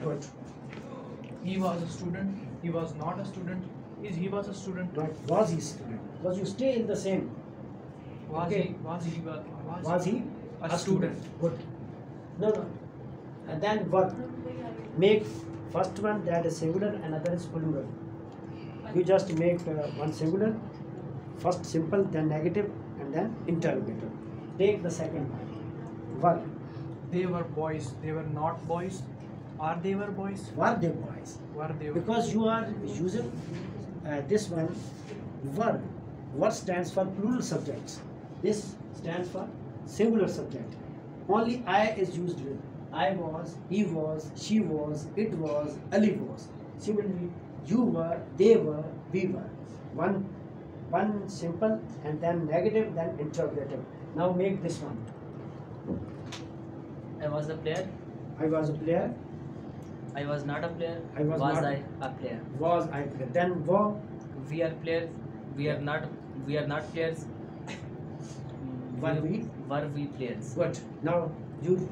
Good. He was a student. He was not a student. He was a student. Not was he student. Was you stay in the same. Was Okay. he? Was he? Was he a student? Good. No. And then verb. Make first one that is singular, another is plural. You just make one singular, first simple, then negative, and then interrogative. Take the second one. Verb. They were boys. They were not boys. Are they were boys? Were they boys? Were they? Because you are using this one verb. Verb stands for plural subjects. This stands for singular subject. Only I is used with. I was, he was, she was, it was, Ali was. Similarly, you were, they were, we were. One simple and then negative, then interrogative. Now make this one. I was a player. I was a player. I was not a player. I was not I a player? Was I player? Then were. We are players. We are not players. Were we? Were we players? Good. Now you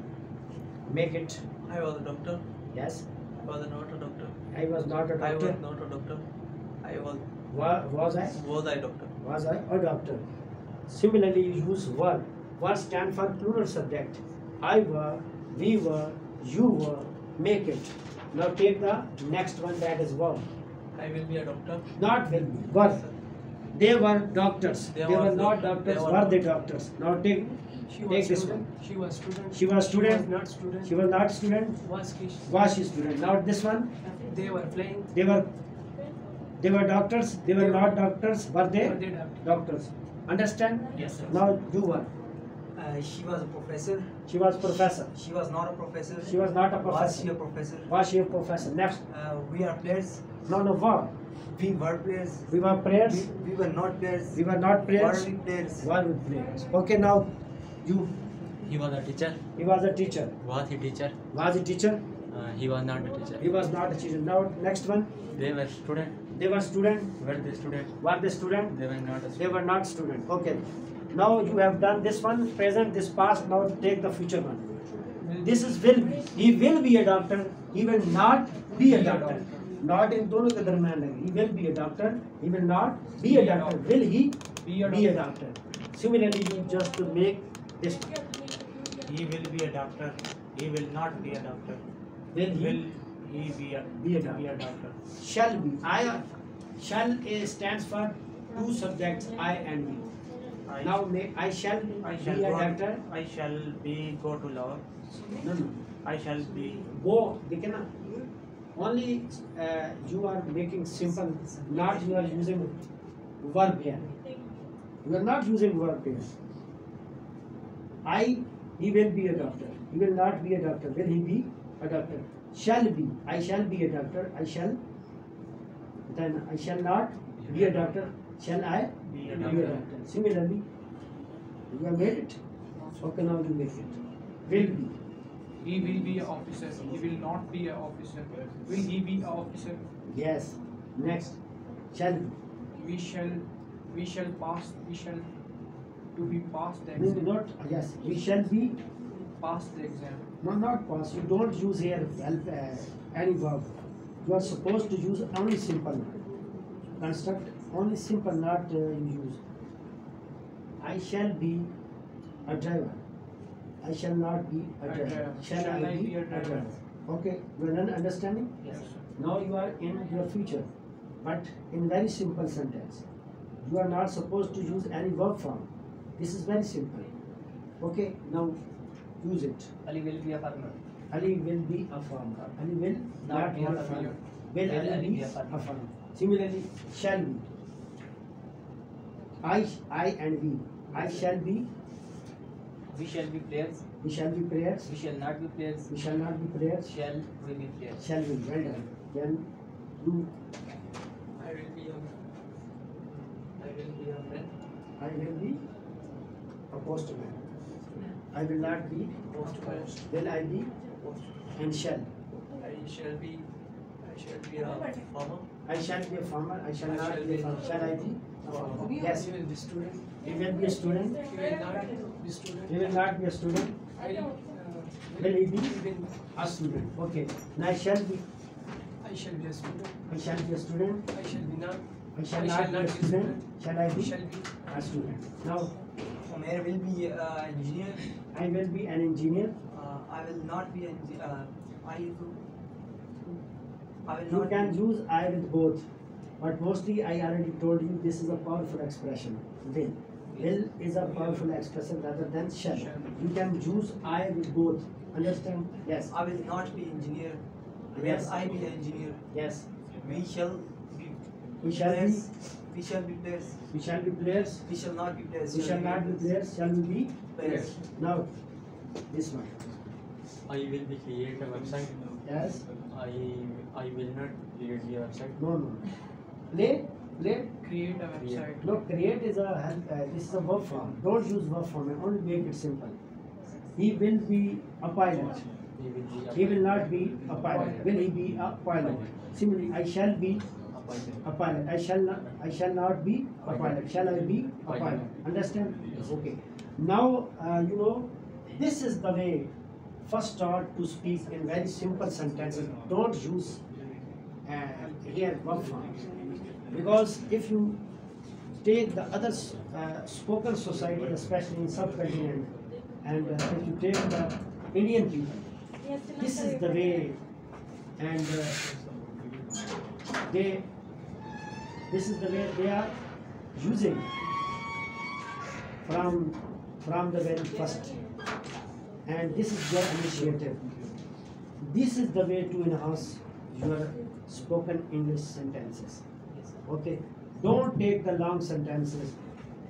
make it. I was a doctor. Yes. I was not a doctor. I was not a doctor. I was not a doctor. I was. Was I? Was I doctor? Was I a doctor? Similarly, you use were. Were stand for plural subject. I were, we were, you were. Make it. Now take the next one, that is were. I will be a doctor. Not will be. Were. They were doctors. They were not doctors. Were they doctors? Now take this one. She was student. She was student. She was not student. She was not student. Was she student? Now this one. They were playing. They were doctors. They were not doctors. Were they? Doctors. Understand? Yes, sir. Now you were. She was a professor. She was professor. She was not a professor. She was not a Was professor. she a professor? Was she a professor? Next. We are players. No, were. We were players. We were players. We were not players. We were not players. Were we players? Were we players? Okay, now you. He was a teacher. He was a teacher. Was he teacher? Was he teacher? He was not a teacher. He was not a teacher. Now next one. They were student. They were student. Were they student? Were they student? They were not a They student. were not student. Okay. Now you have done this one, present, this past. Now take the future one. This is will be. He will be a doctor. He will not be a doctor. Not in दोनों के दरम्यान है. He will be a doctor. He will not be a doctor. Will he be a doctor? Similarly, you just make this one. He will be a doctor. He will not be a doctor. Will he He be a be a doctor? Shall be. Shall stands for two subjects, I and we. Now make I shall be a doctor. I shall be go to law. No. I shall be Go. They cannot. Only you are making simple. Not you are using verb here. You are not using verb here. He will be a doctor. He will not be a doctor. Will he be a doctor? Shall be. I shall be a doctor. I shall. Then I shall not be a doctor. Shall I be a be a doctor. doctor? Similarly, you have made it. Okay, now you make it. Will be. He will be an officer. He will not be an officer. Will he be an officer? Yes. Next. Shall be. We shall pass. To be passed the No, exam. not. Yes. We shall be. Pass the exam. No, not pass. You don't use here any verb. You are supposed to use only simple. Construct only simple, not you use. I shall be a driver. I shall not be a driver. Shall I be a driver? Okay, you are understanding? Yes, sir. Now you are in your future, but in very simple sentence. You are not supposed to use any verb form. This is very simple. Okay, now use it. Ali will be a farmer. Ali will be a farmer. Ali will not be a farmer. Will Ali be a farmer? Similarly, shall be. I and we. I shall be. We shall be players. We shall be players. We shall not be players. We shall not be players. Shall we be players? Shall be. Well done. Then you. I will be a man. I will be a postman. I will not be. Postman. Will I be? And shall. I shall be a farmer. I shall be a farmer. I shall not be a farmer. Shall I be a farmer? Yes. He will be student. He will be a student. He will not be student. He will not be a student. Will he be Will a student? Okay. Now I shall be. I shall be a student. I shall be a student. I shall be not. I shall not be a student. Shall I be Shall be. a student? Now Umair will be an engineer. I will be an engineer. I will not be an engineer. I will You not. can use I with both, but mostly I already told you this is a powerful expression. Will. Will is a powerful expression rather than shall. You can use I with both. Understand? Yes. I will not be engineer. Yes. Will I be an engineer? Yes. We shall be. We shall be. players. We shall be players. We shall be players. We shall not be players. We shall not be players. Shall we be? players. Now, this one. I will be create a website. Yes. I will not create the website. No, no. Play. Play. Create a website. No, create is a this is a verb form. Don't use verb form. Only make it simple. He will be a pilot. He will be a He will not be a pilot. Will he be a pilot? Similarly, I shall be pilot. a pilot. I shall not be a pilot. Shall I be a pilot? Understand? Okay. Now you know this is the way first start to speak in very simple sentences. Don't use here verb forms, because if you take the other spoken society, especially in subcontinent, and if you take the Indian people, this is the way, and this is the way they are using from the very first, and this is their initiative. This is the way to enhance your spoken English sentences. Okay, don't take the long sentences,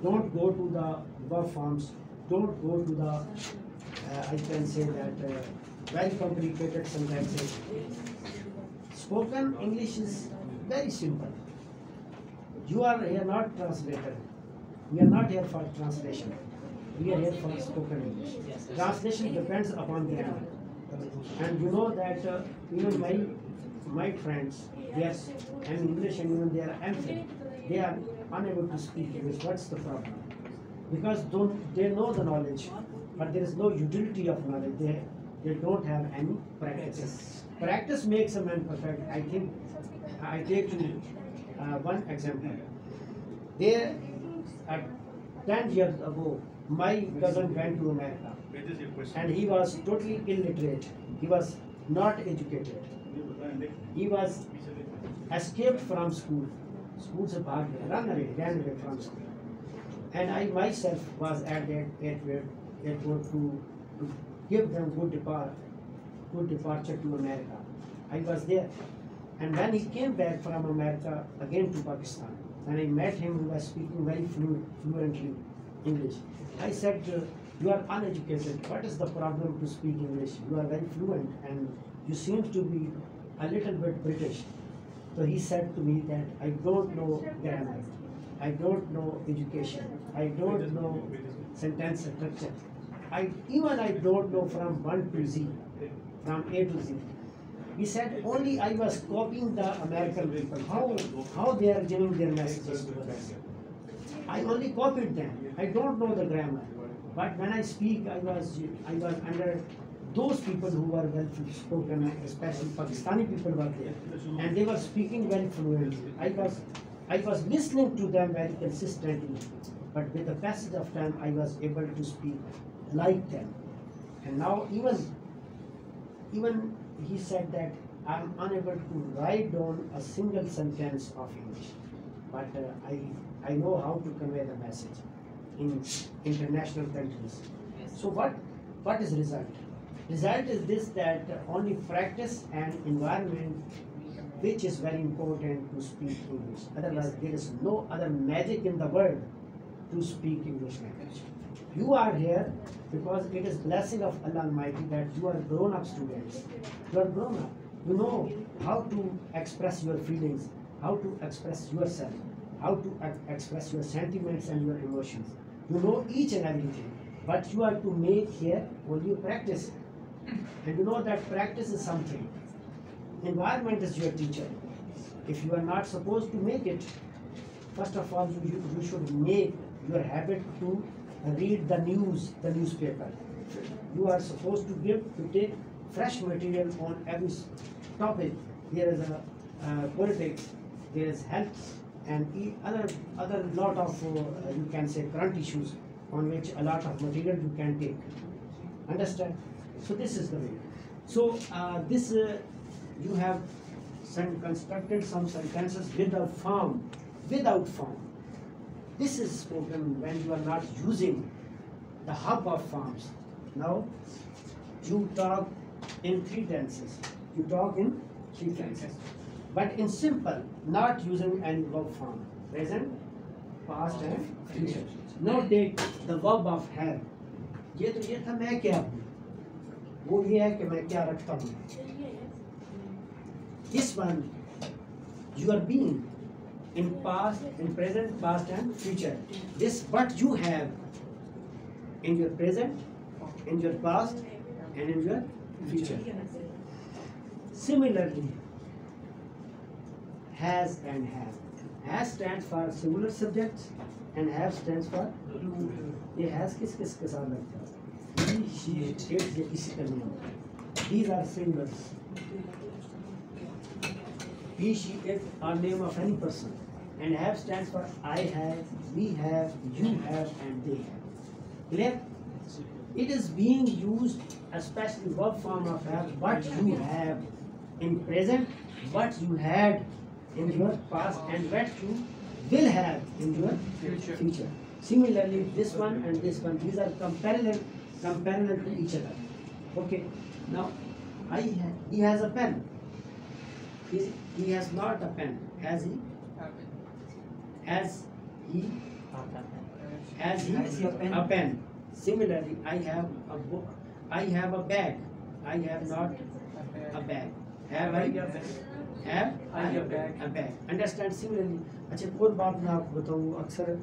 don't go to the verb forms, don't go to the I can say that very complicated sentences. Spoken English is very simple. You are here not translator. We are not here for translation. We are here for spoken English. Translation depends upon the grammar. And you know that even my friends, they are in English and even they are MPhil, they are unable to speak English. What's the problem? Because they know the knowledge, but there is no utility of knowledge. They don't have any practice. Practice makes a man perfect. I think I take you one example. There, 10 years ago, my cousin went to America, and he was totally illiterate. He was not educated. He was escaped from school. School se baag gaya, ran away from school. And I myself was at that airport to give them good departure to America. I was there. And when he came back from America again to Pakistan, and I met him, he was speaking very fluently English. I said, you are uneducated. What is the problem to speak English? You are very fluent and you seem to be a little bit British. So he said to me that I don't know grammar. I don't know education. I don't know sentence structure. I don't know from 1 to Z, from A to Z. He said only I was copying the American people. How they are giving their messages to others. I only copied them. I don't know the grammar. But when I speak, I was under those people who were well spoken, especially Pakistani people were there, and they were speaking very fluently. I was listening to them very consistently, but with the passage of time, I was able to speak like them. And now even he said that I'm unable to write down a single sentence of English, but I know how to convey the message in international countries. So what is result? Result is this, that only practice and environment which is very important to speak English. Otherwise, there is no other magic in the world to speak English language. You are here because it is blessing of Allah Almighty that you are grown-up students. You are grown-up. You know how to express your feelings, how to express yourself, how to express your sentiments and your emotions. You know each and everything. But you are to make here only practice. And you know that practice is something. Environment is your teacher. If you are not supposed to make it, first of all, you should make your habit to read the news, the newspaper. you are supposed to take fresh material on every topic. There is a politics, there is health, and other lot of you can say current issues on which a lot of material you can take. Understand? So this is the way. So this you have constructed some sentences without form. Without form. This is spoken when you are not using the hub of forms. Now you talk in three tenses. You talk in three tenses. But in simple, not using any verb form. Present, past and future. Now take the verb of have. ये तो ये था मैं क्या हूँ, वो ये है कि मैं क्या रखता हूँ. This one, you are being in past, in present, past and future. This what you have in your present, in your past and in your future. Similarly, has and have. Has stands for singular subjects and have stands for plural. ये has किस किस के साथ लगता है? He, she, it ये किसी का नहीं होता. These are singulars. He, she, it are name of any person. And have stands for I have, we have, you have, and they have. Clear? It is being used, especially verb form of have, what you have in present, what you had in your past, and what you will have in your future. Similarly, this one and this one, these are comparable to each other. Okay. Now, he has a pen. He has not a pen. Has he? Has he a pen? Similarly, I have a book. I have a bag. I have not a bag. Have I? Have I a bag? Understand? Similarly, अच्छा एक और बात मैं आपको बताऊँ अक्सर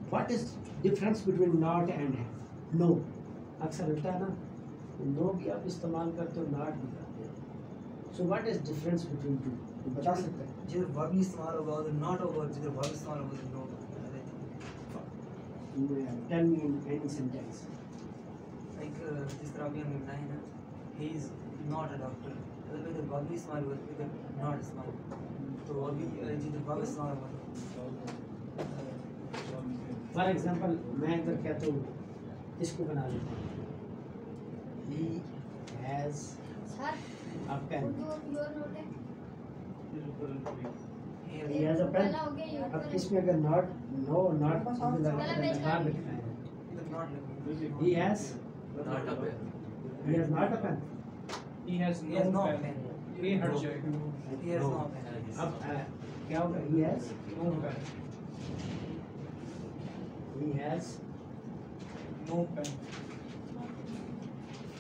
what is difference between not and no? अक्सर होता है ना, no भी आप इस्तेमाल करते हो, not भी करते हो. So what is difference between two? तो बता सकते हैं? जिधर वर्ब नहीं इस्तेमाल होगा उधर नॉट होगा, जिधर वर्ब इस्तेमाल होगा उधर नो होगा. Tell me in any sentence. Like जिस तरह अभी हमने बताया ना, he is not a doctor. अगर इधर वर्ब नहीं इस्तेमाल हुआ इधर नॉट इस्तेमाल, तो अभी जिधर वर्ब इस्तेमाल हुआ. For example, मैं इधर कहता हूँ, इसको बना लेता हूँ. He has a pen. He has a pen. अब इसमें अगर not, no, not बाहर लिखना है. He has Not a pen. He has not a pen. He has He has no no pen. pen. He हट जाएगा. He has no pen. अब क्या होगा? He has No pen. He has No pen.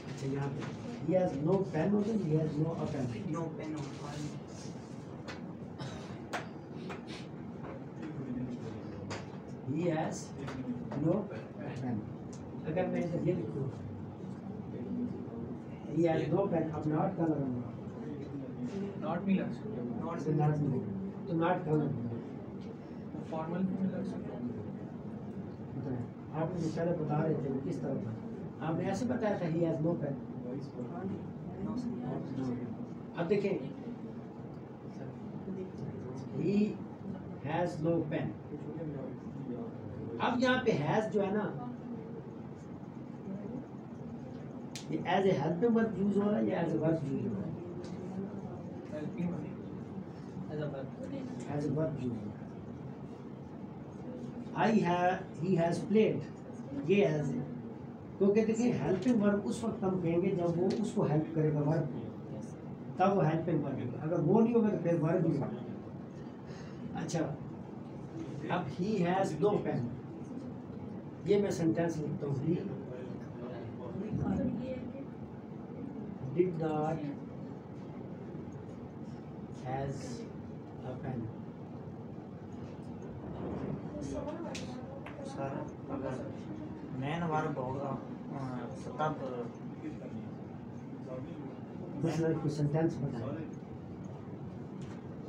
अच्छा यहाँ पे he has no pen होगा. He has no a pen. No pen or He has no pen. अगर मैं इधर ये लिखूँ, he has no pen. अब not का लगाऊंगा. Not me लग सकता. not तो not नहीं, तो not का लगाऊंगा. Formal में लग सकता. आप मुझे पहले बता रहे थे किस तरह का. आपने ऐसे बताया था he has no pen. अब देखें, he has no pen. अब यहाँ पे has जो है ना, ये as a helping verb use हो रहा है या as a verb यूज हो रहा है? Helping me. as a verb. As a verb use हो रहा है. he has played, ये as a, क्योंकि देखिए हेल्पिंग वर्ब उस वक्त हम कहेंगे जब वो उसको हेल्प करेगा वर्ब, तब वो हेल्पिंग वर्ब होगा. अगर वो नहीं होगा तो फिर वर्ब नहीं होगा. अच्छा, अब ही हैज नो पेन. ये मैं सेंटेंस लिखता हूँ. He did not has a pen. Sir अगर मेन वर्ब होगा तब बस कोई सेंटेंस बताएं.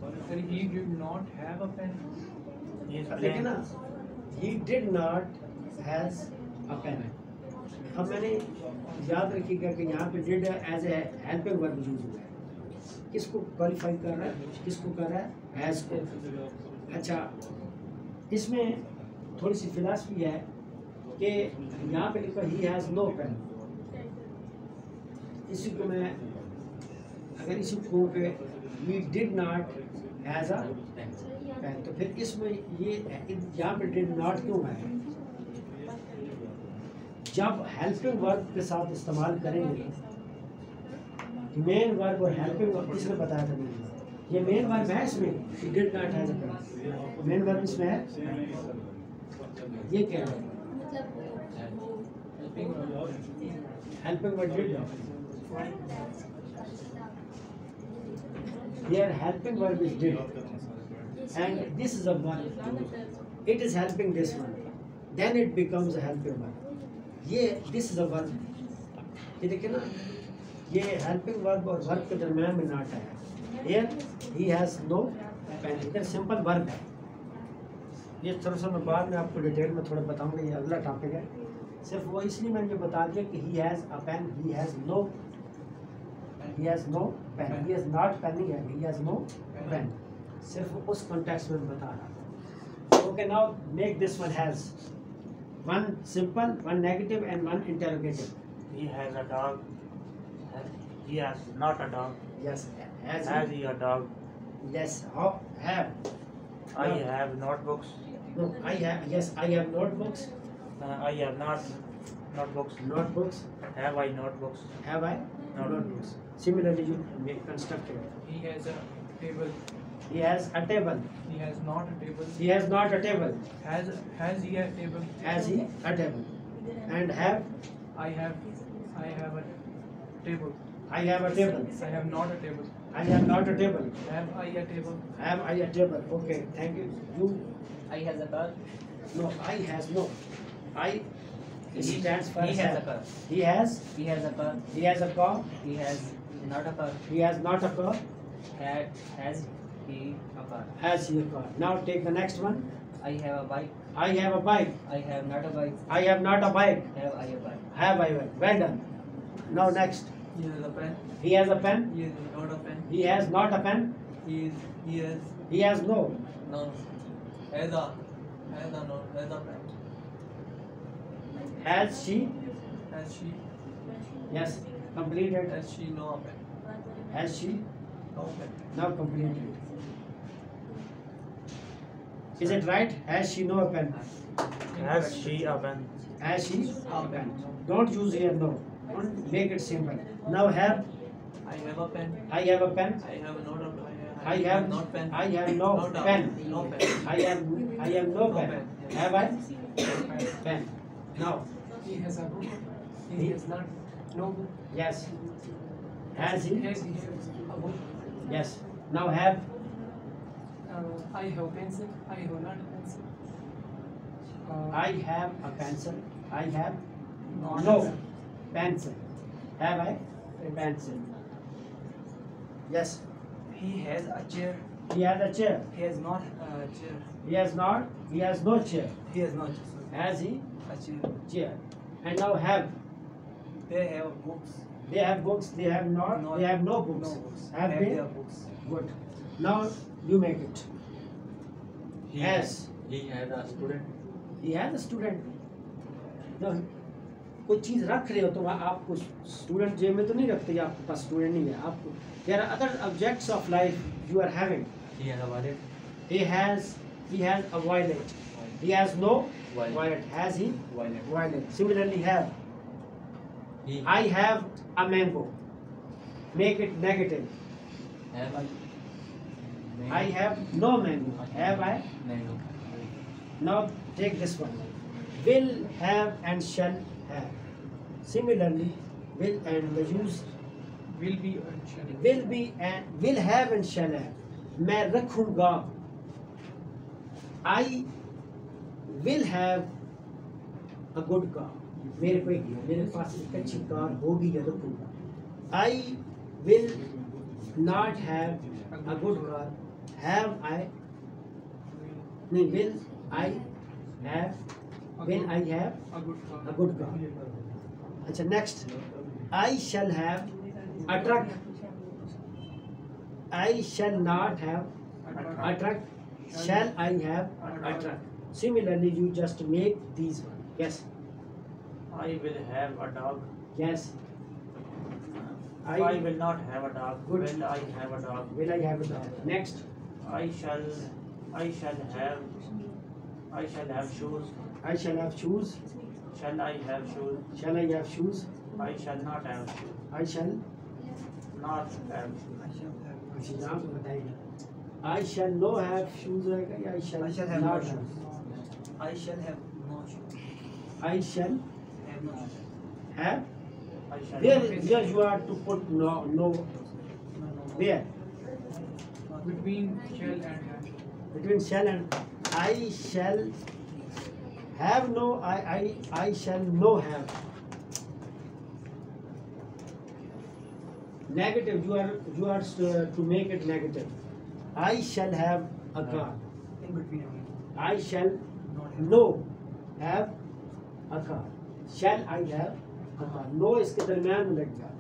Sir, he did not have a pen. देखिए ना, he did not has a pen. अब मैंने याद रखिएगा कि यहाँ पे did as a helping verb use हुआ है। किसको क्वालिफाई कर रहा है, किसको कर रहा है, हैज़ को। अच्छा, इसमें थोड़ी सी फिलॉसफी है कि यहाँ पे लिखा ही हैज़ नो पेन। इसी को मैं अगर इसी को पे we did not has a pen, तो फिर इसमें ये यहाँ पे डिड नॉट क्यों है? जब हेल्पिंग वर्ब के साथ इस्तेमाल करेंगे, मेन वर्ब और हेल्पिंग वर्ब, किसने बताया था मुझे? ये मेन वर्ब है इसमें, did not has a pen, main verb इसमें है। ये क्या है? Helping verb did not. Here helping verb is did, and this is a verb. It is helping this one, then it becomes a helping verb. ये this is a verb. ये देखिए ना, ये helping verb और verb के दरम्यान में not है। Here he has no pen. इधर simple verb है। ये थोड़ा सा मैं बाद में आपको डिटेल में थोड़ा बताऊंगा, ये अगला टॉपिक है। सिर्फ वो इसलिए मैंने ये बता दिया कि he has a pen, he has no pen, he has not pen नहीं है, he has no pen, सिर्फ उस कॉन्टेक्स्ट में बता रहा हूँ। Okay, now make this one has one simple, one negative and one interrogative. He has a dog. He has not a dog. Yes, Has he a dog? yes, how have. I No. have notebooks. No, I have, yes, I have notebooks. I have not notebooks. Notebooks, Have I notebooks? have I? No. Notebooks. Similarly, you make constructive. He has a table. He has a table. He has not a table. He has not a table. Has he a table? Has he a table? And have, I have a table. I have a table. I have not a table. I have not a table. Have I a table? Have I a table? Okay, thank you. You, I has a car. no, I has no. I stands for He has a have. car. He has, He has a car. he has a car. He has not a car. He has not a car. Has he a car? Has he a car? Now take the next one. I have a bike. I have a bike. I have not a bike. I have not a bike. Have I a bike? Have I? Well done. Now next. He has a pen. He has a pen. He has not a pen. He has not a pen. He has He has no. no. Has a pen. Has she? Has she? Yes. Completed. Has she no pen? Has she? No pen. Now completed. Is it right? Has she no pen? Has she a pen? Has she a pen? Don't use here no. Don't make it simple. Now have. I have a pen. I have a pen. I have not a pen. I have not pen. I have no Not a pen. No pen. I have no No pen. pen. Have I? Pen. Now. He has a book. He has not no book. Yes. Has he? Has he a book? Yes. Now have. I have pencil. I have not pencil. I have a pencil. I have Not no a pencil. Have I? Pencil. Yes. He has a chair. He has a chair. He has not a chair. He has not. He has no chair. He has not chair. Has he? A chair. Chair. And now have. They have books. They have books. They have not. They have no books. No books. Have they? their books. Good. Now you make it. He Has. He has a student. He has a student. No. कोई चीज रख रहे हो तो आप कुछ student जेब में तो नहीं रखते, या आपके पास स्टूडेंट नहीं है आपको. There are other objects of life you are having. He has a wallet. He has a violet. He has no Violet. violet. Has he? Wallet. Violet. Similarly have. He I have a mango. Make it negative. have a I have no mango. Have I? mango. Now take this one. Will have and shall have. Similarly, will and the use Will be and shall be. will be and will have and shall have. मैं रखूंगा. I will have a good car. मेरे पास एक अच्छी car होगी या रखूंगा. I will not have a good car. Have I? नहीं, will I have? Will I have A good car. a good car? अच्छा next, I shall have a truck, I shall not have a truck, shall I have a truck. Similarly, you just make these one. Yes. I will have a dog. Yes. I will not have a dog. Good. Will I have a dog? Will I have a dog? Next. I shall have shoes. I shall have shoes. Shall I have shoes? Shall I have shoes? I shall not have shoes. I shall. Not have shoes. अच्छा यहाँ पे बताइए. I shall no have shoes रहेगा या I shall have not no have? I shall have no shoes. I shall Have no shoes. have. I shall Where you are to put no. No. Where? Between shall and have. Between shall and I shall have no. I shall no have. Negative. You are to make it negative. I shall have a car. In between only. I shall Not have. no have a car. Shall I have a car? No इसके दरम्यान में लग गया.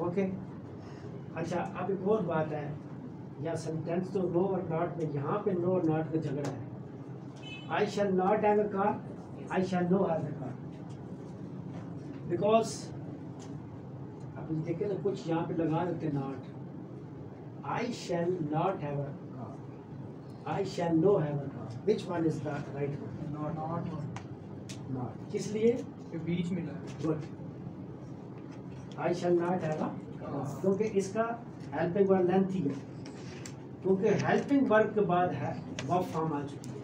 Okay. अच्छा अब एक और बात है, या सेंटेंस तो नो और नॉट में, यहाँ पे नो और नॉट का झगड़ा है. I shall not have a car. I shall no have a car. Because अब देखें ना, कुछ यहाँ पे लगा देते not. I shall not have a car. I shall no have a car. Which one is the right one? Not. Not. किस लिए? के बीच में लगा. Good. I shall not have a car. क्योंकि इसका हेल्पिंग वर्ब लेंथी है. क्योंकि helping verb के बाद है वर्ब फॉर्म आ चुकी है.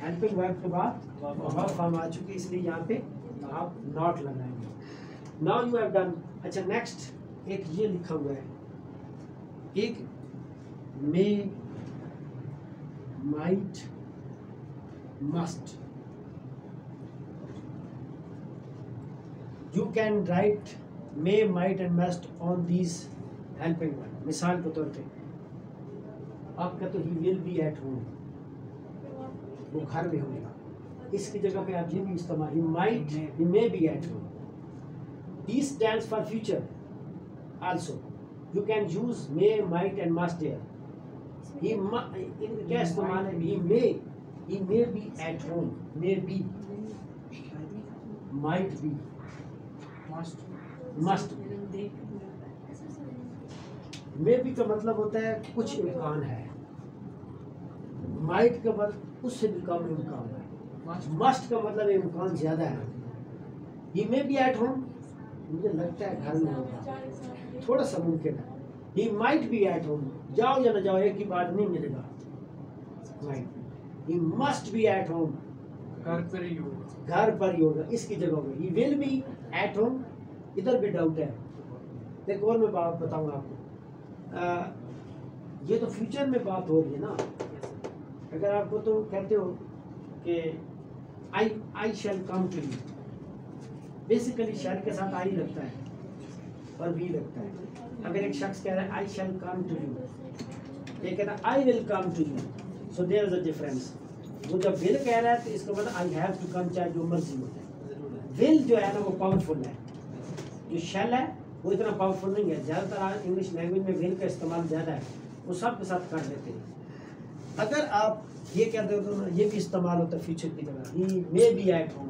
हेल्पिंग वर्ब के बाद वर्ब फॉर्म आ चुकी है, इसलिए यहाँ पे आप नॉट लगाएंगे. Now you have done. अच्छा नेक्स्ट एक ये लिखा हुआ है, एक may, might, must. You can write may, might and must on these helping verb. मिसाल के तौर पे आप कहते हो he will be at home, वो घर में होगा. इसकी जगह पे आप ये भी इस्तेमाल, he might, he may be at home. These stands for future also. You can use may, might and must there. इनका इस्तेमाल है, he may be at home, may be, might be, must be. may be का मतलब होता है कुछ इम्कान है. might का मतलब उससे भी कम इम्कान है. must का मतलब इम्कान ज्यादा है. he may be at home, मुझे लगता है घर में होगा, थोड़ा सा मुमकिन है. He might be at home, जाओ या ना जाओ एक ही बात नहीं मिलेगा. Might. He must be at home, घर पर ही होगा. घर पर ही होगा. इसकी जगह होगा he will be at home. इधर भी डाउट है. एक और मैं बात बताऊंगा आपको. ये तो फ्यूचर में बात हो रही है ना. अगर आपको तो कहते हो कि I shall come to you, basically shall के साथ आई लगता है और भी लगता है. अगर एक शख्स कह रहा है आई शैल कम टू यू, ये कहता है I will come to you, so there is a difference. वो जब विल कह रहा है तो इसका मतलब आई हैव टू कम, चाहे जो मर्जी हो जाए. विल जो है ना वो पावरफुल है, जो शैल है वो इतना पावरफुल नहीं है. ज़्यादातर इंग्लिश लैंग्वेज में विल का इस्तेमाल ज़्यादा है, वो सब के साथ कर देते हैं. अगर आप ये कहते हो तो ना ये भी इस्तेमाल होता है फ्यूचर की जगह. He may be at home,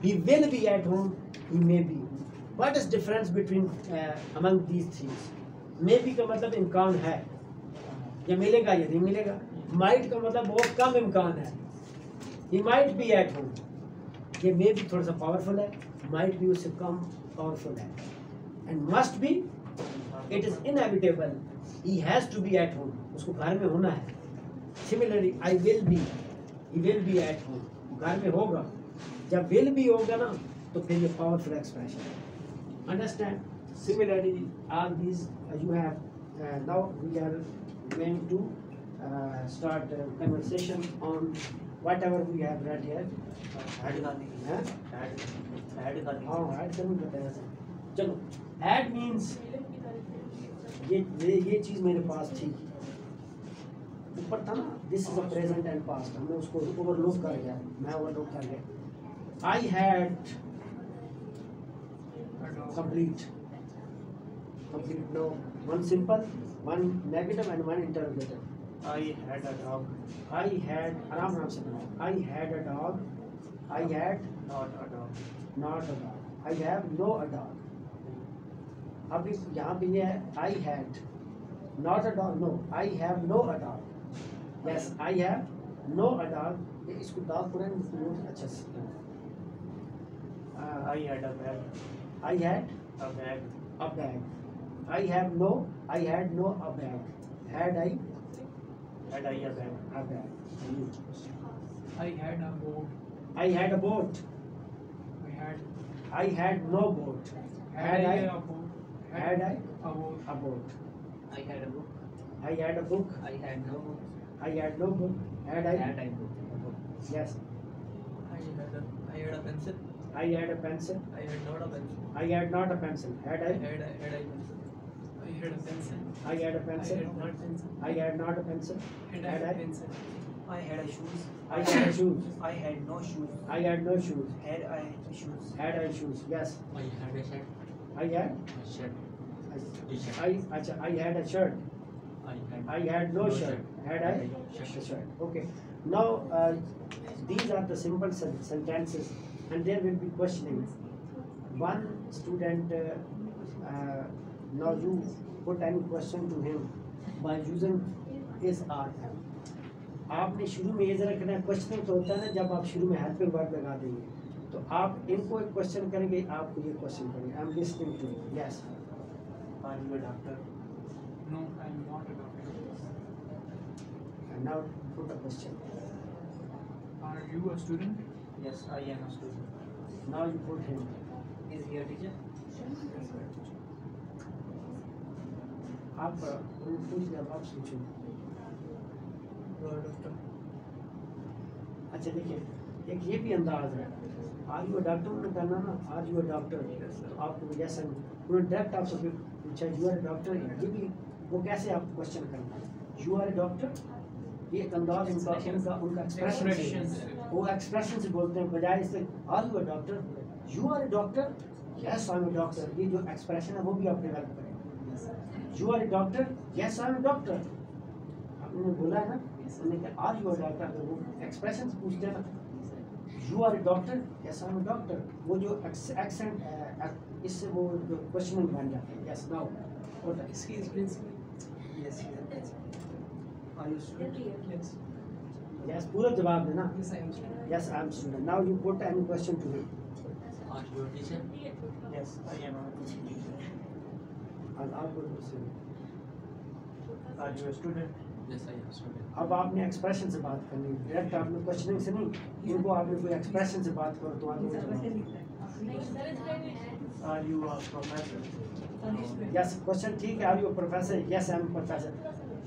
he will be at home, he may be. What is difference between among these things? Maybe का मतलब इम्कान है, या मिलेगा या नहीं मिलेगा. Might का मतलब बहुत कम इम्कान है. He might be at home. ये may भी थोड़ा सा पावरफुल है, might भी उससे कम पावरफुल है. And must be, it is inevitable. He has to be at home. उसको घर में होना है. Similarly, I will be. He will be at home. घर में होगा. जब will भी होगा ना तो फिर ये पावरफुल एक्सप्रेशन है. Understand. Similarly all these you have. Now we are going to start conversation on whatever we have read here. Add करनी है. ऐड करनी. हाँ ऐड करनी बताया था. चलो ऐड मीन्स ये चीज़ मेरे पास थी ऊपर था ना. This is a present and past. हमने उसको ओवरलुक कर गया, मैं ओवरलुक कर गया. I had complete. No, one simple, one negative, and one interrogative. I had a dog. I had आराम आराम से बनाओ. I had a dog. I had Not a dog. not a dog. I have no a dog. अब इस यहाँ पे ये है I had not a dog. No, I have no a dog. Yes, I have no a dog. ये इसको dog पूरा नहीं अच्छा से. I had a bag. I had A bag. a bag. I have no. I had no a bag. Had I Had I a bag? a bag? I had a boat. I had a boat. I had I had no boat. Had I a boat. had I a boat. a boat? I had a book. I had a book. I had no book. I had no book. Had I? Had I book? Yes. I had a pencil. I had a pencil. I had not a pencil. I had not a pencil. Had I? Had I pencil. I had a pencil. I had a pencil. not pencil. I had not a pencil. Had I? pencil. I had a shoes. I had shoes. I had no shoes. I had no shoes. Had I shoes. Had I shoes? Yes. I had a shirt. I had. A shirt. T-shirt. अच्छा, I had a shirt. I had no shirt. Had I? A shirt. Okay. Now these are the simple sentences, and there will be questioning. One student. Now you put any question to him by using is or am. आपने शुरू में ये जरा करना questioning तो होता है ना, जब आप शुरू में हेल्पिंग वर्ब लगा देंगे तो आप इनको एक क्वेश्चन करेंगे, आपको ये क्वेश्चन करेंगे. I am listening to you. Yes. Are you a doctor? No, I am not a doctor. And now put a question. Are you a student? Yes, I am a student. Now you put him. Is he a teacher? आप पूछ लिया, आप सोचो. You are a doctor. अच्छा देखिए, एक ये भी अंदाज है. आज यू डॉक्टर ने करना ना, आज यू डॉक्टर तो आपको जैसे उन्होंने डायरेक्ट आपसे पूछा यू आर डॉक्टर, ये भी वो कैसे आप क्वेश्चन करना है. यू आर डॉक्टर, ये एक अंदाज उनका एक्सप्रेशन से, वो एक्सप्रेशन से बोलते हैं बजाय इससे are you doctor. You are doctor, yes I am doctor. ये जो एक्सप्रेशन है वो भी आप डेवलप करें. You are doctor, yes I am doctor. आपने बोला है ना, उन्होंने कहा आर यू डॉक्टर, तो वो एक्सप्रेशन से पूछते हैं ना. You are doctor, yes I am doctor. वो जो एक्सेंट है इससे वो जो क्वेश्चनिंग बन जाता है. Yes now what Is he a principal? Yes, he is a principal. Are you student? Yes. Yes पूरा जवाब देना. Yes, I am student. Yes I am student. Now you put any question to me. Are you a teacher? Yes, I am a teacher. और आप बोलो से. Are you a student? Yes, I am a student. अब आपने expression से बात करनी है, डायरेक्ट आपने क्वेश्चनिंग से नहीं. इनको आपने कोई एक्सप्रेशन से बात करो तो आगे Are you a professor? Yes question ठीक है. Are you professor? Yes I am professor.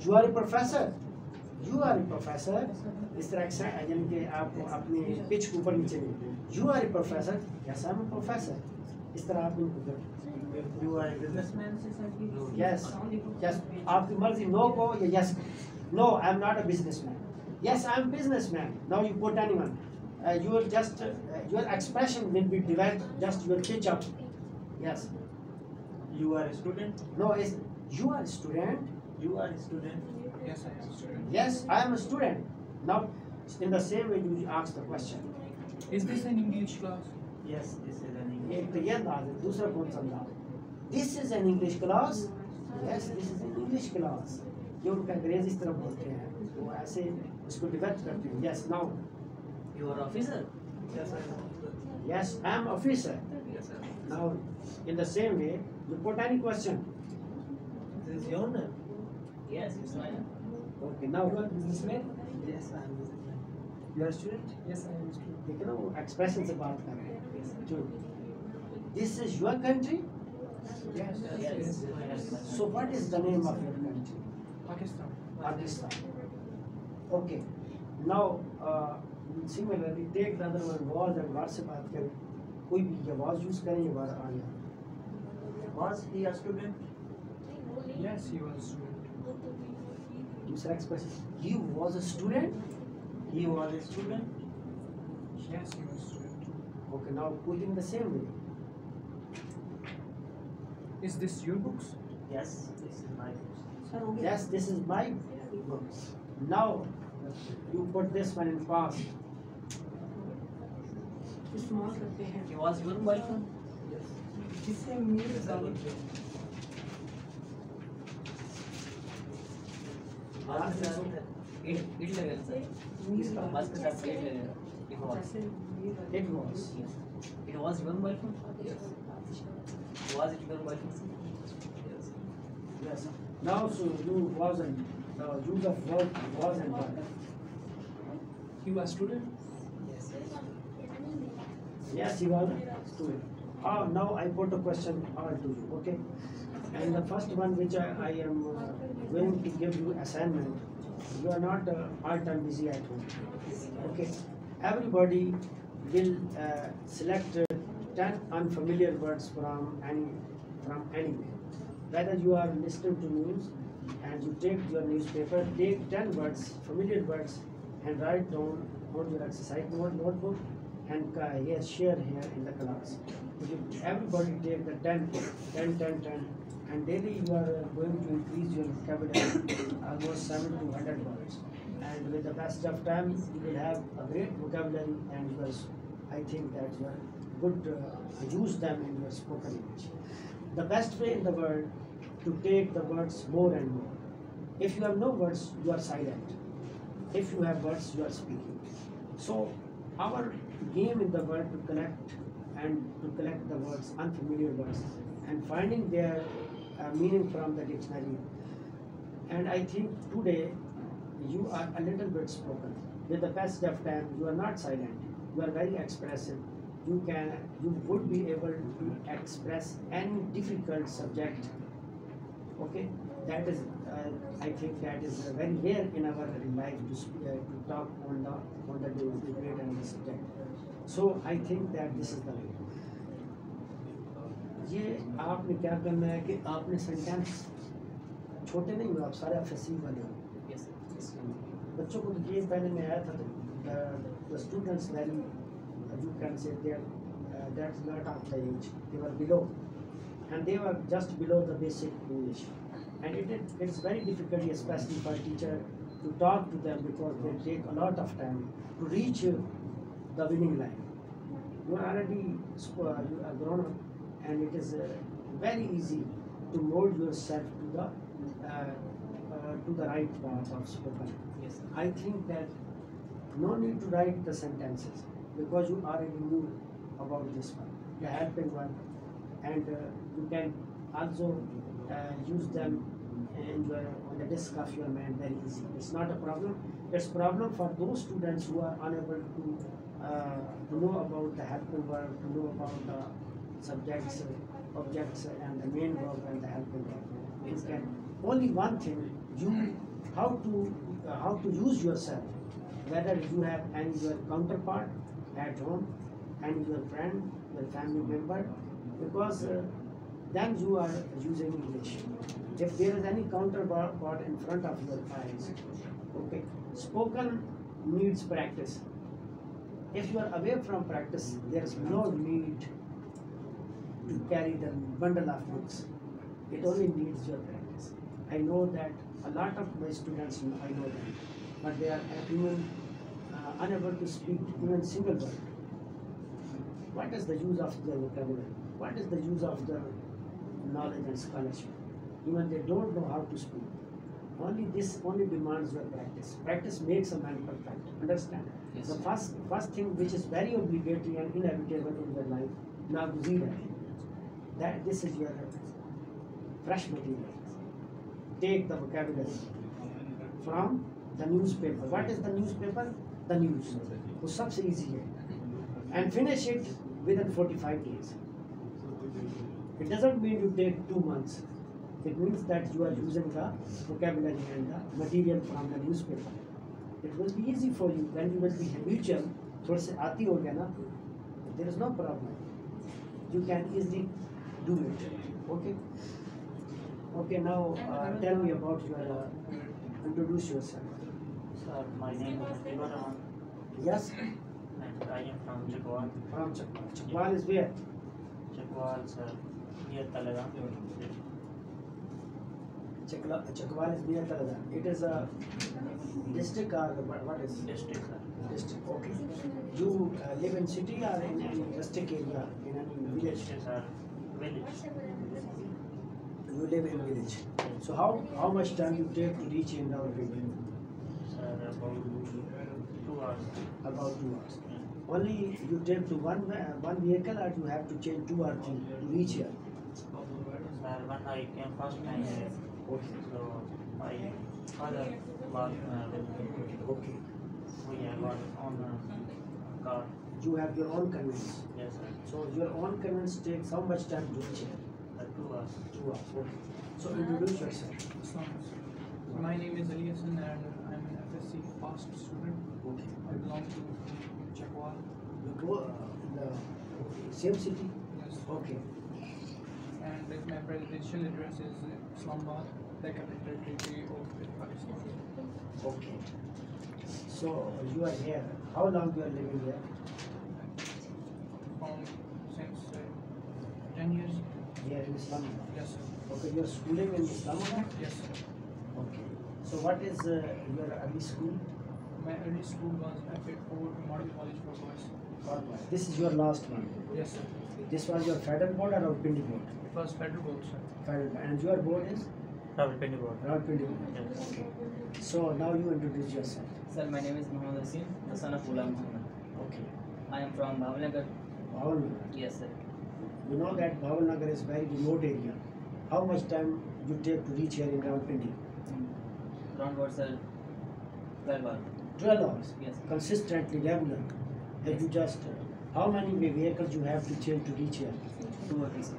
You are a professor. You are a professor. इस तरह से यानी कि आप अपने पिच के ऊपर नीचे नहीं. You are a professor, yes I am a professor. इस तरह आप इनको करें. You are a businessman? Yes yes आपकी मर्जी. नो को या yes. No I am not a businessman. Yes I am businessman. Now you put anyone. You are just your expression will be developed just your pitch up. Yes. You are a student? No, is you are a student. You are a student? Yes, I am a student. Yes, I am a student. Now, in the same way, you ask the question. Is this an English class? Yes, this is an English. एक तो ये अंदाज है, दूसरा कौन सा अंदाज? This is an English class. Yes, this is an English class. ये उनका अंग्रेज इस तरह बोलते हैं, तो ऐसे उसको डिवेल्प करते हैं. Yes, now. You are officer? Yes, I am. Yes, I am officer. Yes, I am. Now, in the same way, you put any question. This is your name? Yes, it's mine. Okay, now. You are businessman? Yes, I am businessman. You are a student? Yes, I am a student. देखो ना वो expression से बात कर रहे हैं. जो This is your country. Yes. Yes. So what is the name of your country? Pakistan. Pakistan. Okay. Now, similarly, take the other one, was and what से बात करें. कोई भी ये was use करें, ये was आ गया. Was he a student? Yes, he was a student. दूसरा expression, he was a student. He was a student? Yes, he was a student. Okay, now put in the same way. Is this your books? Yes, this is my books. Yes, this is my book. Now you put this one in past. इस्तेमाल करते हैं It was your mobile phone? जिससे मेरे साथ It लगेगा sir इसका बस के साथ पेट लगेगा it was It was. it was your mobile phone? Was it your mobile phone? Yes. Now so you was and use of verb was and were. You are student? Yes, you are student. Now I put a question all to you, okay? And the first one which I am going to give you assignment, you are not all time busy at home, okay? Everybody will select 10 unfamiliar words from anywhere. Whether you are listening to news and you take your newspaper, take 10 words, familiar words, and write down on your exercise notebook and share here in the class. Everybody take the 10, and daily you are going to increase your vocabulary almost 7 to 100 words. And with the passage of time, you will have a great vocabulary, and you are, I think that you are good use them in your spoken English. The best way in the world to take the words more and more. If you have no words, you are silent. If you have words, you are speaking. So our game in the world to collect the words, unfamiliar words, and finding their meaning from the dictionary. And I think today you are a little bit spoken. With the passage of time, you are not silent. You are very expressive. You would be able to express any difficult subject. Okay, that is, I think that is very rare in our life to talk on the debate and the subject. So I think that this is the way. ये आपने क्या करना है कि आपने sentence छोटे नहीं हो, आप सारे फसीह बने हो. बच्चों को तो ये पहले में आया था तो the students very you can say that's not of the age, they were below, and they were just below the basic English, and it's very difficult, especially for a teacher, to talk to them because they take a lot of time to reach the winning line. You are already you are grown up, and it is very easy to mold yourself to the right path of spoken. Yes. I think that no need to write the sentences because you already knew about this one, the helping one, and you can also use them on the disk of your mind very easy. It's not a problem. It's a problem for those students who are unable to know about the helping verb, to know about the subjects, objects, and the main verb and the helping verb. You can only one thing, how to use yourself, whether you have your counterpart at home and your friend, your family member, because then you are using English. If there is any counterpart in front of your eyes, okay, spoken needs practice. If you are away from practice, there is no need to carry the bundle of books. It only needs your practice. I know that a lot of my students, I know them, but they are even unable to speak even single word. What is the use of the vocabulary? What is the use of the knowledge and scholarship? Even they don't know how to speak. Only demands your practice. Practice makes a man perfect. Understand? Yes. The first thing which is very obligatory and inevitable in your life, nagzira, that this is your fresh material. Take the vocabulary from the newspaper. What is the newspaper? The news. वो सबसे easy है. And finish it within 45 days. It doesn't mean you take 2 months. It means that you are using the vocabulary and the material from the newspaper. It will be easy for you when you will be habitual. थोड़े से आती हो गया ना, there is no problem. You can easily do it. Okay. Okay. Now tell me about your. Introduce yourself. Sir, my name is Devaraman Yes. and I am from Chakwal. From Chakwal. Chakwal is where? Chakwal, sir. near Talaga. Chakwal is near Talada. It is a district or what is District, sir. district? Okay. You live in city or in any rustic area, in any village? Yes, sir. Village. You live in village. So how much time you take to reach in our village? Sir, about 2 hours. About 2 hours. Only you take to one vehicle, or you have to change 2 or 3 to reach here? Sir, when I came first time here, Okay. so my father was with me. Okay. We have got on car. You have your own conveyance. Yes, sir. So your own conveyance takes how much time to reach here? 2 hours. 2 hours. Okay. So introduce yourself. My name is Ali Hassan and I'm an FSC past student. Okay. I belong to Chakwal. You go in the same city? Yes. Okay. And my presidential address is Islamabad, the capital territory of Pakistan. Okay. So you are here. How long you are living here? Since 10 years. Here in Islamabad. Yes, sir. Okay. You are schooling in Islamabad? Yes, sir. Okay. So what is your early school? My early school was FA4 Model College for Boys. This is your last one. Yes, sir. This was your federal board or Rawalpindi board? It was federal board, sir. Federal board. And your board is Rawalpindi board. Rawalpindi board. Yes. Okay. So now you introduce yourself. Sir, my name is Muhammad Asim, the son of Ghulam Muhammad. Okay. I am from Bhavnagar. Bhavalnagar. Yes, sir. You know that Bhavalnagar is very remote area. How much time you take to reach here in Rawalpindi? Around what, sir? 12 hours. 12 hours. Yes. Consistently, regular. Have you just how many vehicles you have to change to reach here? 2 or 3, sir.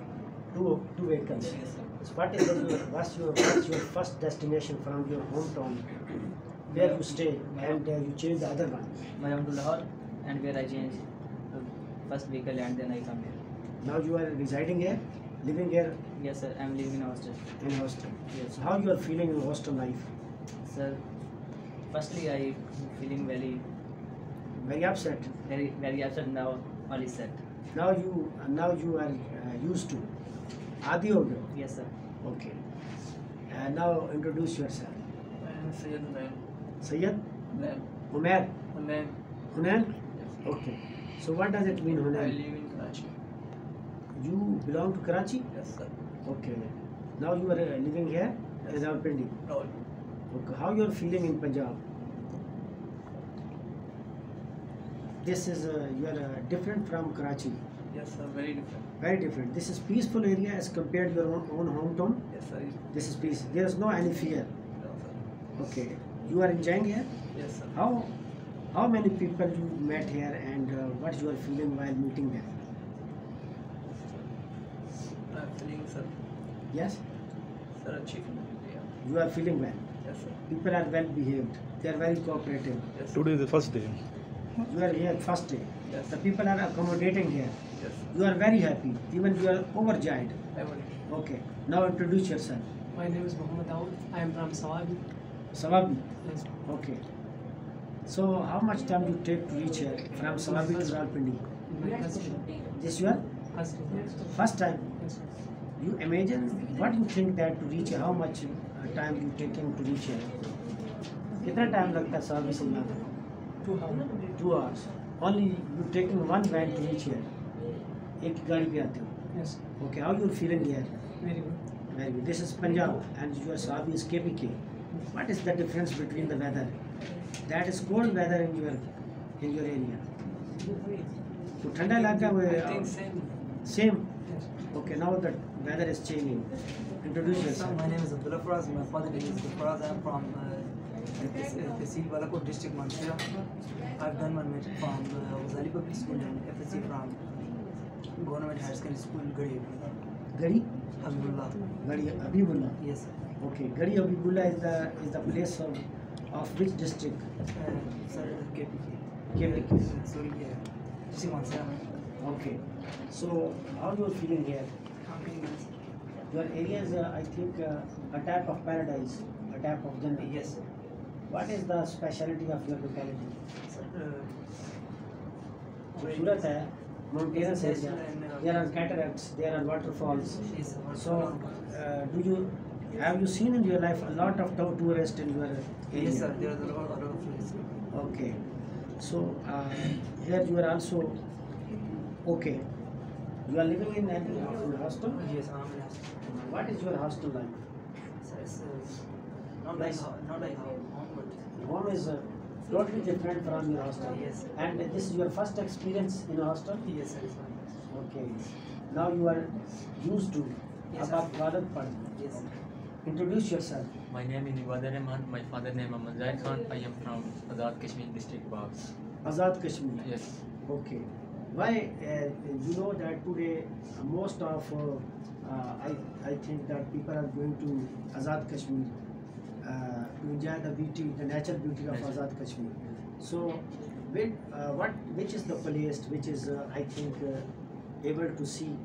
Two vehicles. Yes, sir. So what's your first destination from your hometown, where you stay, and you change the other one? My home to Lahore, and where I change first vehicle and then I come here. Now you are residing here, living here Yes, sir. I am living in hostel. in hostel. Yes. So how you are feeling in hostel life? Sir, firstly I feeling Very upset. very upset now. All is set. Now you are used to. Adi ho gaye. Yes, sir. Okay. And now introduce yourself. I am Sayyid Hunayn. Sayyid Hunayn. Umair Hunayn. Hunayn. Okay. So what does it mean I Hunayn? live in Karachi. You belong to Karachi? Yes, sir. Okay. Now you are living here in Rawalpindi. No. Okay. How you are feeling in Punjab? This is you are different from Karachi. Yes, sir. Very different. Very different. This is peaceful area as compared to your own hometown. Yes, sir. This is peace. There is no any fear. No, sir. Okay. You are enjoying here. Yes, sir. How many people you met here and what you are feeling while meeting them? I am feeling, sir. Yes. Sir, achieving. Yeah. You are feeling well. Yes, sir. People are well behaved. They are very cooperative. Yes. Today is the first day. You are here first day. Yes. The people are accommodating here. Yes. You are very happy. Even you are overjoyed. I will. Okay. Now introduce yourself. My name is Muhammad Dawood. I am from Sawabi. Sawabi. Yes. Okay. So how much time you take to reach here from Sawabi to Rawalpindi? My cousin. This your first time? Yes. You imagine what you think that to reach here, how much time you taking to reach here? कितना time लगता है सवाबी से यहाँ तक? 2 hours. 2 hours. Only you taking one van to reach here. एक गाड़ी पे आते हो. Yes. Okay. How you feeling here? Very good. Very good. This is Punjab and your Sawabi is KPK. What is the difference between the weather? That is cold weather in your area. तो ठंडा इलाका I में think same. same. Yes. Okay. Now the weather is changing. Introduce Sir, yourself. my name is Abdullah Faraz. My father name is Faraz. I am from Tehsil Balakot district, Mansura. I've done my metric from Wazali Public School and FSC from Government Higher Secondary School, Gadi. Gadi? Habibullah. Gadi Habibullah. Yes, sir. Okay. Gadi Habibullah is the place of which district? Sir, KPK. KPK. Sorry, yeah. District Mansura. Okay. So how you are feeling here? I'm feeling nice. Your area is, I think, a type of paradise, a type of Jannah. Yes, sir. What is the speciality of your locality? Sir, खूबसूरत है mountainous Yes, area. and, There are cataracts, there are waterfalls. Yes, So, have you seen in your life a lot of tourists in your area? yes, sir. There are a lot of places. Okay. So, here you are also okay. You are living in a hostel? Yes, I'm in hostel. What is your hostel like? So it's not like home, but Home is totally different from your hostel. Yes. And this is your first experience in a hostel? yes, sir, it's fine. Okay. Now you are used to Yes, about Wadat Pad. Yes. Introduce yourself. My name is Ibadah Rahman. My father name is Manzar Khan. I am from Azad Kashmir district, Bagh. Azad Kashmir. Yes. Okay. Why you know that today most of I think that people are going to Azad Kashmir to enjoy the beauty, the natural beauty of Azad Kashmir. So, which is the place which is I think able to see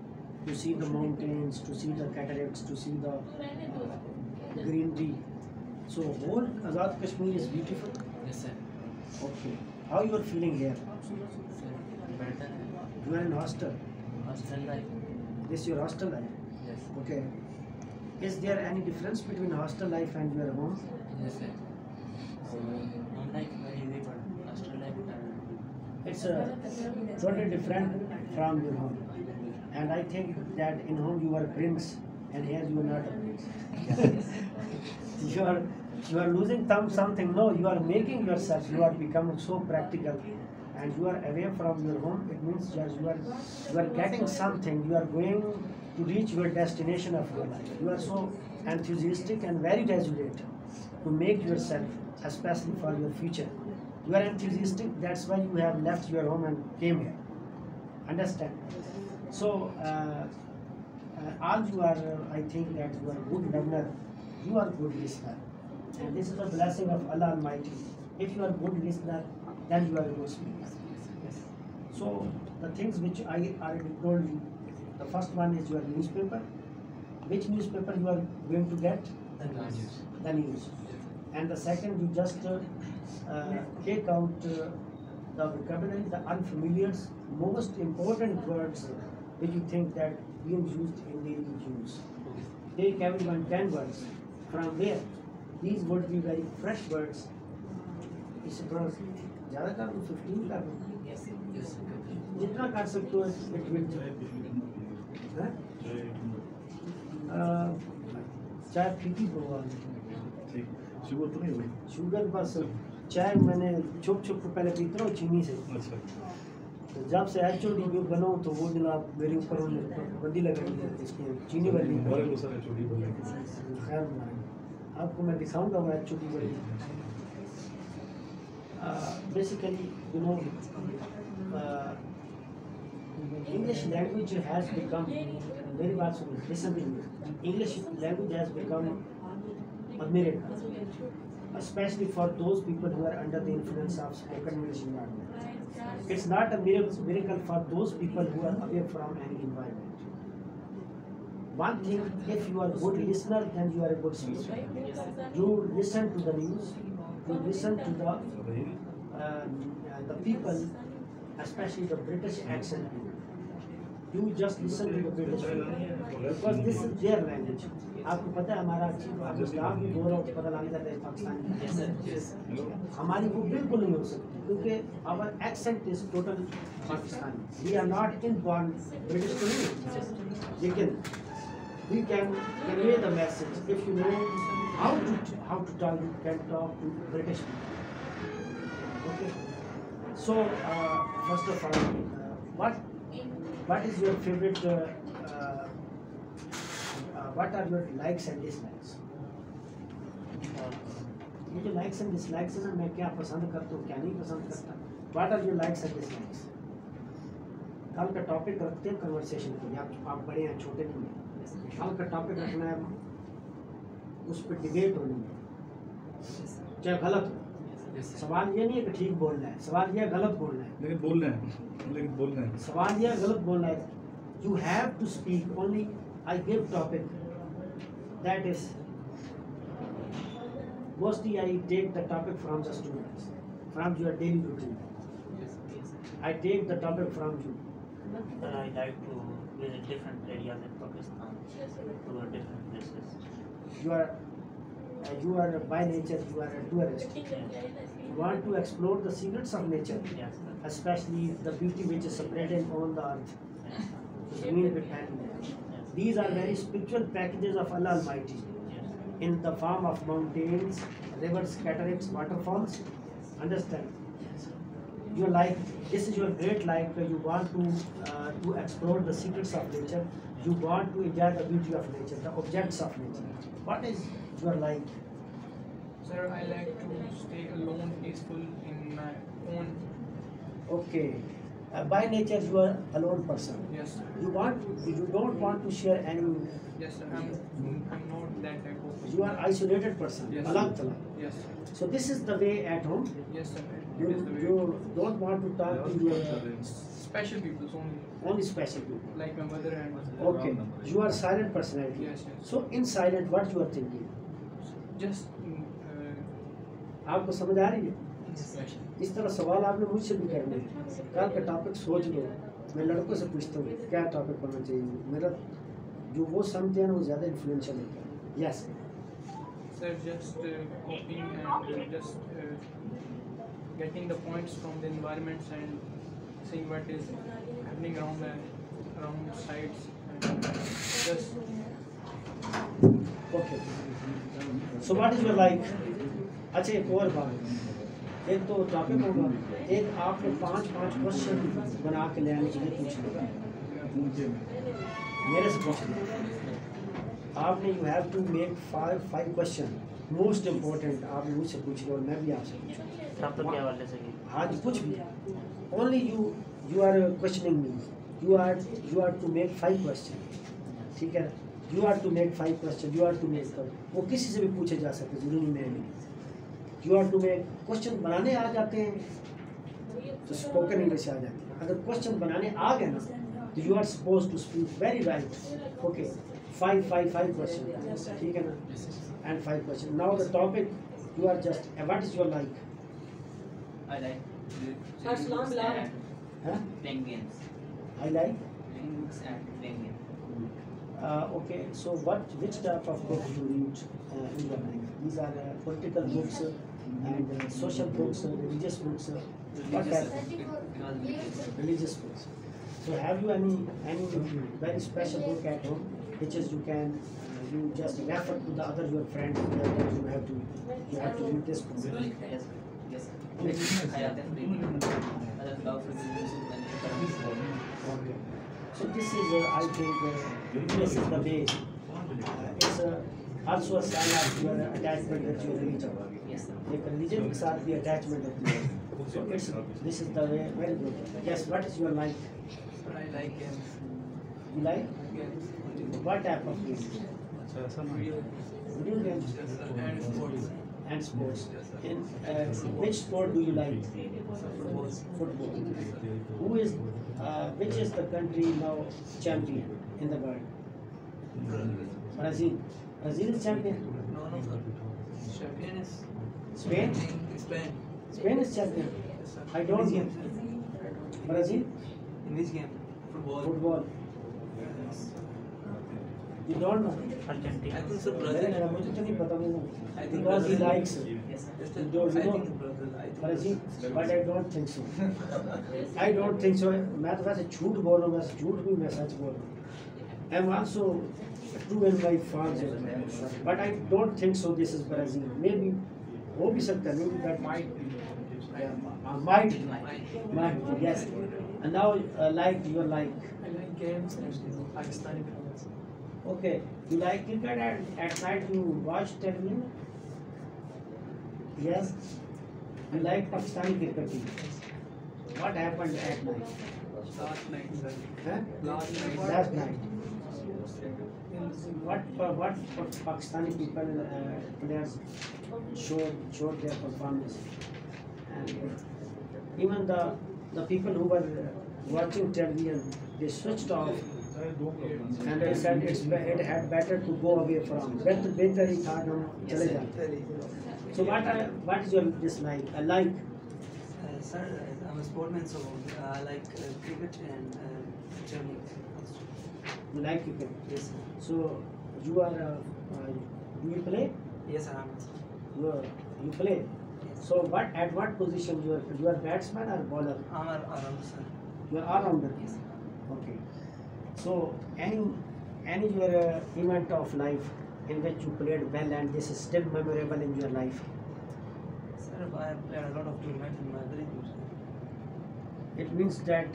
the mountains, to see the cataracts, to see the greenery. So whole Azad Kashmir is beautiful. Yes, sir. Okay. How you are feeling here? Sir, better. You are in hostel. Hostel life. This is your hostel life. Yes. Okay. Is there any difference between hostel life and your home? Yes, sir. Home life very easy, but hostel life. It's totally different from your home. And I think that in home you are prince, and here you are not a prince. you are losing something. No, you are making yourself. You are becoming so practical, and you are away from your home. It means you are getting something. You are going to reach your destination of your life. You are so enthusiastic and very resolute to make yourself, especially for your future. You are enthusiastic. That's why you have left your home and came here. Understand? So, all you are, I think that you are good learner, you are good listener. And this is a blessing of Allah Almighty. If you are good listener, then you are a good speaker. So, the things which I already told you, the first one is your newspaper. Which newspaper you are going to get? The news. And the second, you just take out the vocabulary, the unfamiliars, most important words which you think that being used in daily use. Take everyone 10 words. From where? These would be very fresh words. इसे थोड़ा ज़्यादा कर दो 15 कर दो जितना कर सकते हो it will चाय फीकी प्रोग्राम शुगर तो नहीं हुई शुगर बस चाय मैंने छुप छुप के पहले पीता हूँ चीनी से अच्छा तो जब से HOD भी बनाऊँ तो वो जनाब मेरे ऊपर बंदी लगाई है इसकी चीनी वाली हमारे को सारे छोटी बोले खैर आपको मैं दिखाऊंगा वो HOD वाली basically you know English language has become मेरी बात सुनो listen to me English language has become a miracle especially for those people who are under the influence of spoken English environment. It's not a miracle for those people who are away from any environment. One thing, if you are a good listener, then you are a good speaker. You listen to the news, you listen to the people, especially the British accent people. You just listen to the British people because this is their language. आपको पता है हमारा पाकिस्तान भी बोल रहा हो तो पता लग जाता है पाकिस्तानी हमारी वो बिल्कुल नहीं हो सकती क्योंकि our accent is totally Pakistani. We are not inborn British community. लेकिन we can convey the message if you know how to talk. You can talk to British people. Okay. So first of all, what is your favorite? What are your likes and dislikes? ये जो likes and dislikes है ना मैं क्या पसंद करता हूँ क्या नहीं पसंद करता What are your likes and dislikes? कल का टॉपिक रखते हैं कन्वर्सेशन के लिए आप बड़े हैं छोटे नहीं हैं कल का टॉपिक रखना है उस पर डिबेट होनी है चाहे गलत हो सवाल ये नहीं है कि ठीक बोलना है सवाल ये गलत बोलना है लेकिन बोलना है सवाल ये गलत बोलना है You have to speak only. I give topic that is mostly I take the topic from the students from your daily routine. I take the topic from you. I like to visit different areas in Pakistan, to different places. You are by nature you are a tourist. You want to explore the secrets of nature, Yes, sir. especially the beauty which is spreading on the earth. Yes, Zameen pe phaili hai. yes, These are very spiritual packages of Allah Almighty yes, in the form of mountains, rivers, cataracts, waterfalls. Understand? Your life, this is your great life where you want to explore the secrets of nature. You want to enjoy the beauty of nature, the objects of nature. What is your life? Sir, I like to stay alone, peaceful in my own. Okay. By nature, you are alone person. Yes, sir. You don't want to share any. Yes, sir. I'm not that type of person. You are isolated person. Yes. Alag tala. Yes, sir. So this is the way at home. Yes, sir. You, It is the way. you don't want to talk to your Special people only, only special people. like my mother and Okay. You are silent personality. Yes, yes. So in silent, what you are thinking? Just आपको समझ आ रही है? special. इस तरह सवाल आपने मुझसे भी करने हैं। कल का टॉपिक सोच लो। मैं लड़कों से पूछता हूँ क्या टॉपिक पढ़ना चाहिए। मेरा जो वो समझते हैं ना वो ज़्यादा इन्फ्लुएंशियल होता है। Yes. Sir, just copying and just getting the points from the environments and seeing what is happening around sides and just okay. So what is your life? अच्छा एक और बात, एक तो टॉपिक होगा, एक आपने पांच क्वेश्चन बना के ले आने के लिए पूछना मेरे से पूछना आपने। You have to make five question most important. आप मुझसे पूछ लो और मैं भी आपसे पूछूँ। टॉपिक के हवाले से भी। हाँ जी, कुछ भी। Only you are questioning me. You are to make 5 question. ठीक है, you are to make 5 question. You are to make, वो किसी से भी पूछे जा सकते, जरूरी नहीं। You are to make question बनाने आ जाते हैं तो स्पोकन इंग्लिश आ जाती है। अगर क्वेश्चन बनाने आ गए ना तो you are suppose to speak very right. Okay, 5 question, ठीक है ना, and 5 question. Now the topic you are just what is your like? I like Aslam Bilal. playing games. I like. Reading books and playing games. Okay, so which type of book you read in your life? These are political books and social books, religious books. What type? Because Religious books. So have you any very special book at home which is you can you just refer to the other your friends that you have to read this book? yes, yes. Hayat and reading. I love reading books and Okay. So this is I think this is the way. It's also a sign of your attachment with your religion. yes, sir. एक religion के साथ भी attachment होती है। So this is the way. Very good. Yes. What is your like? I like games. You like? Games. What type of games? Video games And sports. and sports. In which sport do you like? Football. Who is which is the country now champion in the world? Brazil. Brazil is champion. No, sir. Champion is Spain. Spain. Spain is champion. Yes, sir. I don't know. Brazil. In which game? Football. Football. You don't know. Argentina. I think so. Very Brazil. good. मुझे तो नहीं पता मुझे। I think Because he Brazil. likes Yes, sir. Yes, You sir. don't I know. think Brazil. I think Brazil, Brazil. but I don't think so. I don't think so. मैं तो वैसे झूठ बोल रहा हूँ, वैसे झूठ भी मैं सच बोल रहा हूँ. I'm also true in my faults, but I don't think so. This is Brazil. Maybe हो भी सकता है, maybe that might be. Might be, yes. And now like you like. I like games and Pakistani films. Okay, you like cricket and at night you watch television? Yes. You like Pakistani cricket team? What happened at night? last night, sir. Huh? Last night. Last night. What Pakistani people players showed their performance, and even the people who were watching television, they switched off and they said it had better to go away from. Better ही था हम चले जाते. So what is your dislike? I like. Sir, I'm a sportsman, so I like cricket and Germany. You like cricket? Yes. So you are do you play? Yes, I am. You play. Yes. So at what position you are batsman or bowler? I'm around, sir. You are all-rounder. Yes. Okay. So any your event of life in which you played well and this is still memorable in your life? Sir, I have played a lot of tournaments in my very good. It means that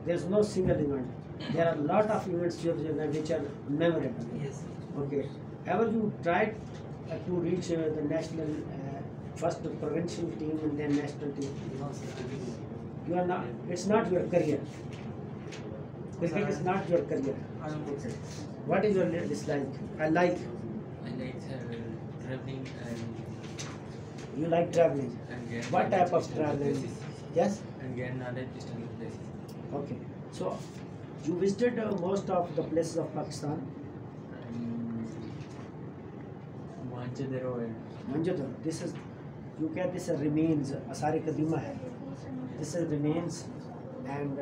there's no single event. There are a lot of events which are memorable. Yes. Okay. Ever you tried to reach the national first provincial team and then national team? No, sir. You are not. It's not your career. Cricket is not your career. I don't think so. What is your dislike? I like. I like traveling You like traveling. and get What type of distant traveling? places. Yes. And get knowledge distant places. Okay. So you visited most of the places of Pakistan. Mohenjo-daro and Mohenjo-daro. This is this is remains Asari Kadima hai. This is remains and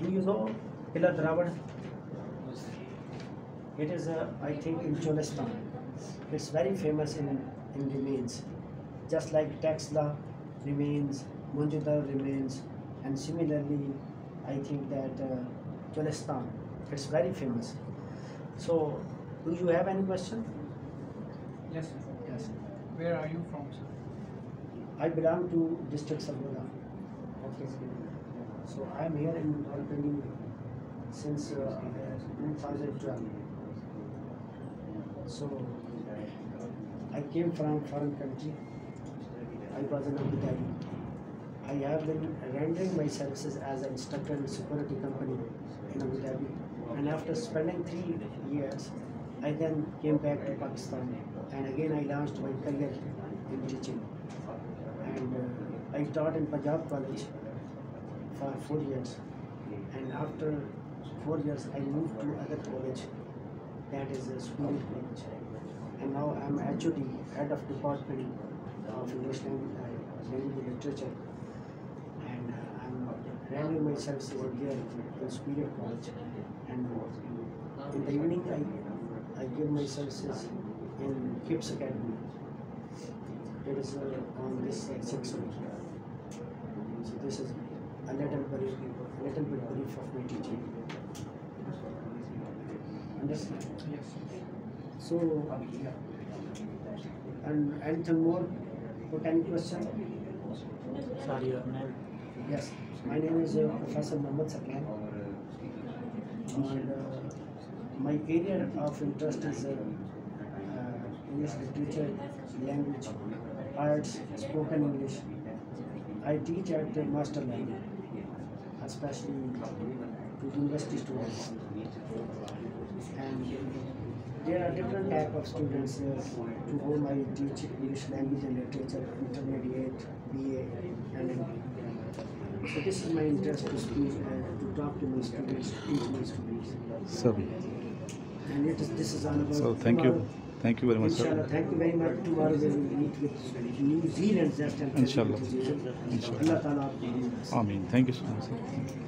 do you know Pillar Dravada? It is I think in Cholistan. It's very famous in remains. Just like Taxla remains, Mohenjo-daro remains, and similarly I think that Cholistan. It's very famous. So do you have any question? Yes, sir. Yes. Where are you from, sir? I belong to district Sargoda. Okay. So I am here in Rawalpindi since 2012. So I came from foreign country. I was in Abu Dhabi. I have been rendering my services as an instructor in a security company in Abu Dhabi. And after spending 3 years, I then came back to Pakistan. And again I launched my career in teaching. And I taught in Punjab College for 4 years. And after 4 years, I moved to other college, that is a Superior College. And now I am HOD, Head of Department of English Language and Literature. And I am rendering my services there in Superior College. And in the evening, I give my services in KIPS Academy. It is on this 6 week. So this is a little bit brief of my teaching. Understand? Yes. So, and anything more? Got any question? Sorry, your name? Yes, my name is Professor Mohammad Sakyan. And my area of interest is English literature, language, arts, spoken English. I teach at the master level, especially to university students. And there are different type of students to whom I teach English language and literature, intermediate, BA, and MA. So this is my interest to speak, to talk to my students, teach my students. Sir. And this is all about. So thank you. Thank you very much, sir. Inshallah, thank you very much. Tomorrow we will meet with New Zealand. Just Inshallah. Allah Ta'ala. Ameen. Thank you so much, sir.